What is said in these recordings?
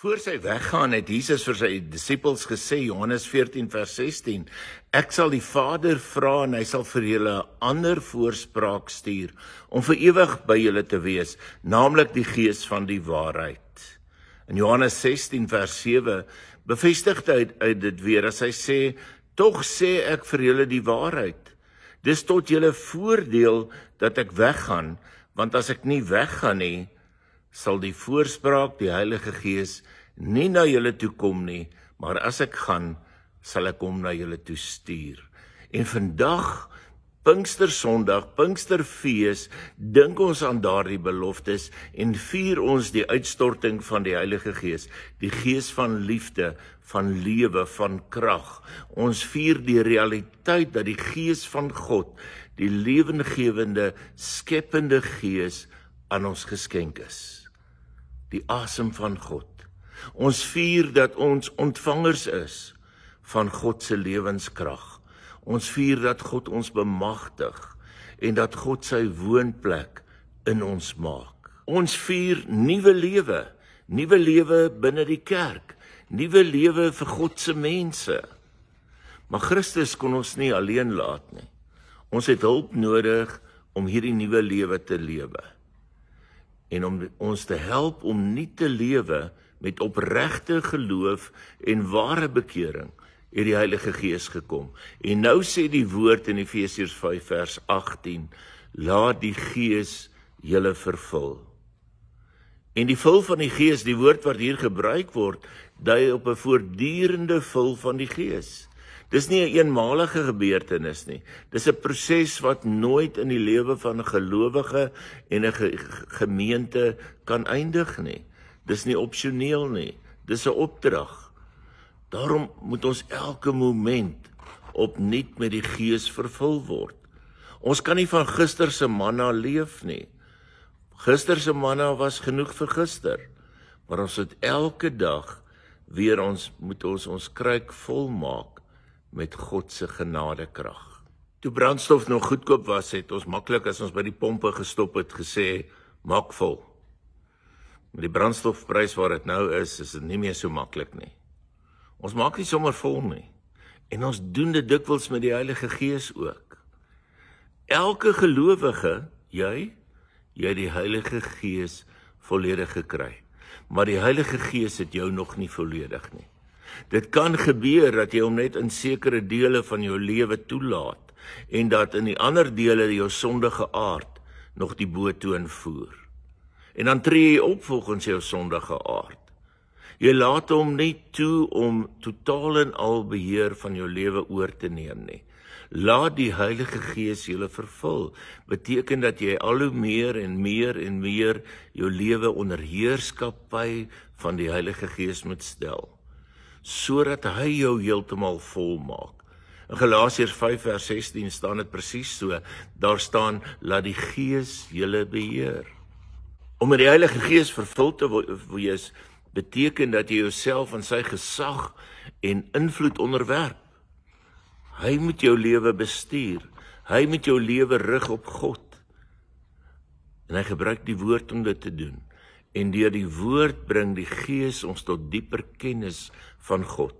Voor sy weggaan het Jesus vir sy disippels gesê, Johannes 14 vers 16, ek sal die Vader vra en hy sal vir julle 'n ander voorspraak stuur, om vir ewig by julle te wees, naamlik die Gees van die waarheid. In Johannes 16 vers 7 bevestig hy dit weer as hy sê, tog sê ek vir julle die waarheid. Dis tot julle voordeel dat ek weggaan, want as ek nie weggaan nie, sal die voorspraak, die Heilige Gees, nie na julle toe kom nie, maar as ek gaan, sal ek hom na julle toe stuur. En vandag, Pinkstersondag, Pinksterfees, dink ons aan daardie beloftes en vier ons die uitstorting van die Heilige Gees, die Gees van liefde, van lewe, van krag. Ons vier die realiteit dat die Gees van God, die lewendegewende, skepende Gees, aan ons geskenk is. Die asem van God. Ons vier dat ons ontvangers is van God se lewenskrag. Ons vier dat God ons bemagtig en dat God sy woonplek in ons maak. Ons vier nuwe lewe binne die kerk, nuwe lewe vir God se mense. Maar Christus kon ons nie alleen laat nie. Ons het hulp nodig om hierdie nuwe lewe te lewe. En om ons te help om nie te lewe met opregte geloof en ware bekering, het die Heilige Gees gekom. En nou sê die woord in Efesiërs 5 vers 18, laat die Gees julle vervul. En die vul van die Gees, die woord wat hier gebruik word, dui op 'n voortdurende vul van die Gees. Dis nie 'n eenmalige gebeurtenis nie. Dis 'n proses wat nooit in die lewe van 'n gelowige en 'n gemeente kan eindig nie. Dis nie opsioneel nie. Dis 'n opdrag. Daarom moet ons elke moment opnuut met die Gees vervul word. Ons kan nie van gister se manna leef nie. Gister se manna was genoeg vir gister, maar ons moet elke dag weer moet ons kruik vol maak met God se genadekrag. Toe brandstof nog goedkoop was, het ons maklik as ons by die pompe gestop het gesê, maak vol. Met die brandstofprys waar dit nou is dit nie meer so maklik nie. Ons maak nie sommer vol nie. En ons doen dit dikwels met die Heilige Gees ook. Elke gelowige, jy het die Heilige Gees volledig gekry. Maar die Heilige Gees het jou nog nie volledig nie. Dit kan gebeur dat jy hom net in sekere dele van jou lewe toelaat en dat in die ander dele jou sondige aard nog die boottoon voer. En dan tree jy op volgens jou sondige aard. Jy laat hom nie toe om totaal en al beheer van jou lewe oor te neem nie. Laat die Heilige Gees julle vervul. Beteken dat jy al hoe meer en meer jou lewe onder heerskappy van die Heilige Gees moet stel, sodat hy jou heeltemal vol maak. In Galasiërs 5 vers 16 staan dit presies so. Daar staan, laat die Gees julle beheer. Om met die Heilige Gees vervul te wees, beteken dat jy jouself aan sy gesag en invloed onderwerp. Hy moet jou lewe bestuur. Hy moet jou lewe rig op God. En hy gebruik die woord om dit te doen. En deur die woord bring die Gees ons tot dieper kennis van God.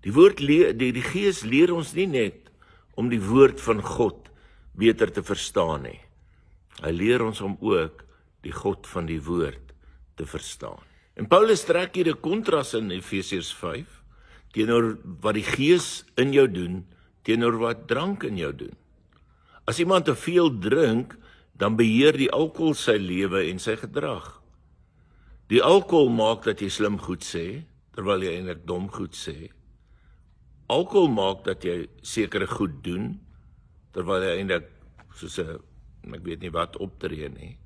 Die Gees leer ons nie net om die woord van God beter te verstaan nie. Hy leer ons om ook die God van die woord te verstaan. En Paulus trek hier 'n kontras in Efesiërs 5 teenoor wat die Gees in jou doen, teenoor wat drank in jou doen. As iemand te veel drink, dan beheer die alkohol sy lewe en sy gedrag. Die alkohol maak dat jy slim goed sê, terwyl jy eintlik dom goed sê. Alkohol maak dat jy sekere goed doen, terwyl jy eintlik soos 'n, ek weet nie wat, optree nie.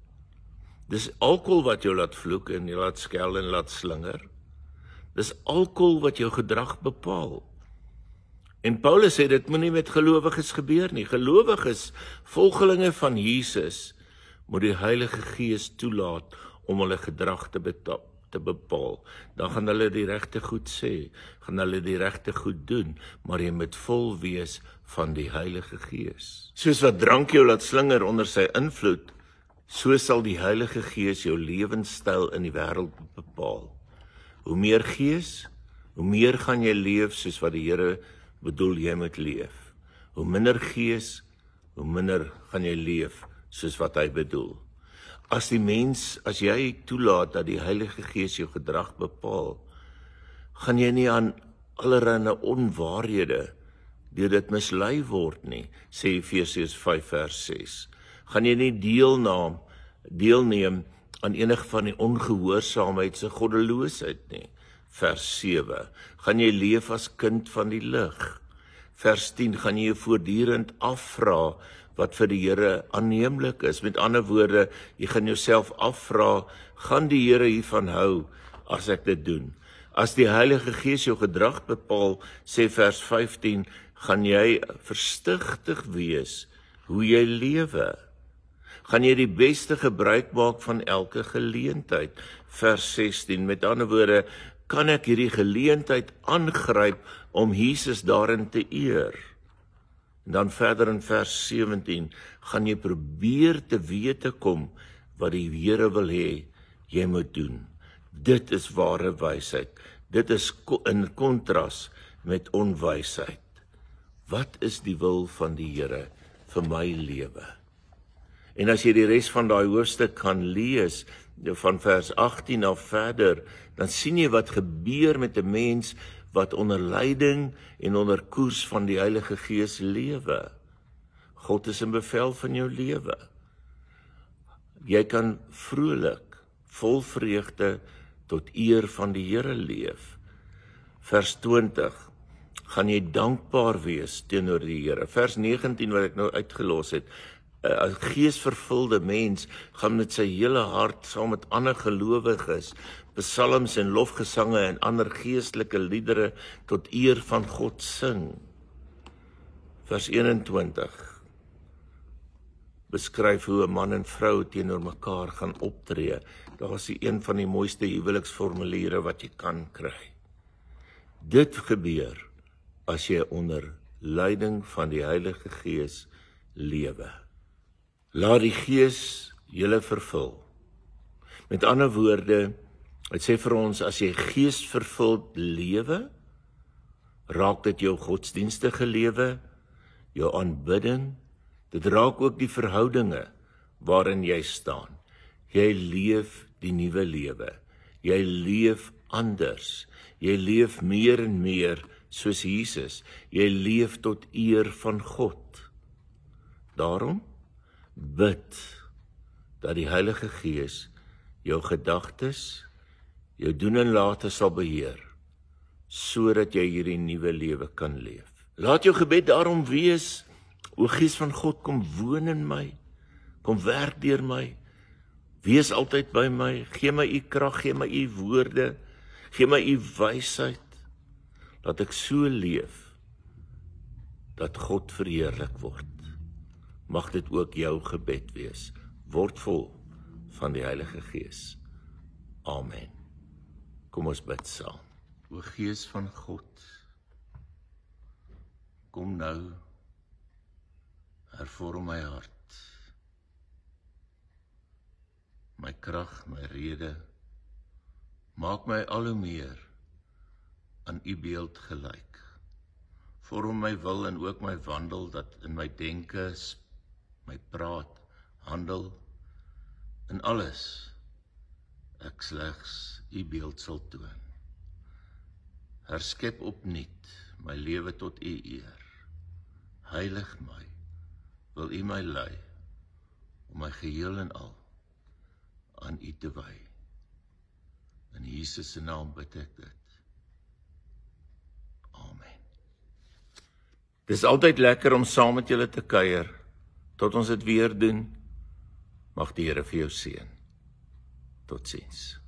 Dis alkohol wat jou laat vloek en jy laat skel en laat slinger. Dis alkohol wat jou gedrag bepaal. En Paulus sê dit moenie met gelowiges gebeur nie. Gelowiges, volgelinge van Jesus, moet die Heilige Gees toelaat om hulle gedrag te bepaal. Dan gaan hulle die regte goed sê, gaan hulle die regte goed doen, maar jy moet vol wees van die Heilige Gees. Soos wat drank jou laat slinger onder sy invloed, so sal die Heilige Gees jou lewenstyl in die wêreld bepaal. Hoe meer Gees, hoe meer gaan jy leef soos wat die Here bedoel jy moet leef. Hoe minder Gees, hoe minder gaan jy leef soos wat hy bedoel. As jy toelaat dat die Heilige Gees jou gedrag bepaal, gaan jy nie aan allerlei onwaarhede deur dit mislei word nie, sê Efesiërs 5 vers 6. Gaan jy nie deelneem aan enig van die ongehoorsaamheid se goddeloosheid nie, vers 7. Gaan jy leef as kind van die lig. Vers 10, gaan jy voortdurend afvra wat vir die Here aanneemlik is. Met ander woorde, jy gaan jouself afvra, gaan die Here hiervan hou as ek dit doen? As die Heilige Gees jou gedrag bepaal, sê vers 15, gaan jy versigtig wees hoe jy lewe. Gaan jy die beste gebruik maak van elke geleentheid. Vers 16, met ander woorde, kan ek hierdie geleentheid aangryp om Jesus daarin te eer. En dan verder in vers 17, gaan jy probeer te wete kom wat die Here wil hê jy moet doen. Dit is ware wysheid. Dit is in kontras met onwysheid. Wat is die wil van die Here vir my lewe? En as jy die res van daai hoofstuk kan lees, van vers 18 af verder, dan sien jy wat gebeur met 'n mens wat onder leiding en onder koers van die Heilige Gees lewe. God is in bevel van jou lewe. Jy kan vrolik, vol vreugde, tot eer van die Here leef. Vers 20, gaan jy dankbaar wees teenoor die Here. Vers 19 wat ek nou uitgelos het, 'n geesvervulde mens gaan met sy hele hart saam met ander gelowiges psalms en lofgesange en ander geestelike liedere tot eer van God sing. Vers 21 beskryf hoe 'n man en vrou teenoor mekaar gaan optree. Daar is een van die mooiste huweliksformuliere wat jy kan kry. Dit gebeur as jy onder leiding van die Heilige Gees lewe. Laat die Gees julle vervul. Met ander woorde, het sê vir ons, as jy geesvervuld lewe, raak dit jou godsdienstige lewe, jou aanbidding, dit raak ook die verhoudinge waarin jy staan. Jy leef die nuwe lewe. Jy leef anders. Jy leef meer en meer soos Jesus. Jy leef tot eer van God. Daarom bid dat die Heilige Gees jou gedagtes, jou doen en late sal beheer, sodat jy hierdie nuwe lewe kan leef. Laat jou gebed daarom wees, o Gees van God, kom woon in my, kom werk deur my, wees altyd by my, gee my u krag, gee my u woorde, gee my u wysheid, dat ek so leef, dat God verheerlik word. Mag dit ook jou gebed wees. Word vol van die Heilige Gees. Amen. Kom ons bid saam. O Gees van God, kom nou, hervorm my hart, my krag, my rede, maak my al hoe meer aan u beeld gelyk. Vorm my wil en ook my wandel, dat in my denke, my praat, handel, in alles, ek slegs u beeld sal toon. Herskep opnuut my lewe tot u eer. Heilig my, wil u my lei, om my geheel en al aan u te wy. In Jesus se naam bid ek dit. Amen. Dis altyd lekker om saam met julle te kuier. Tot ons dit weer doen, mag die Here vir jou seën. Totsiens.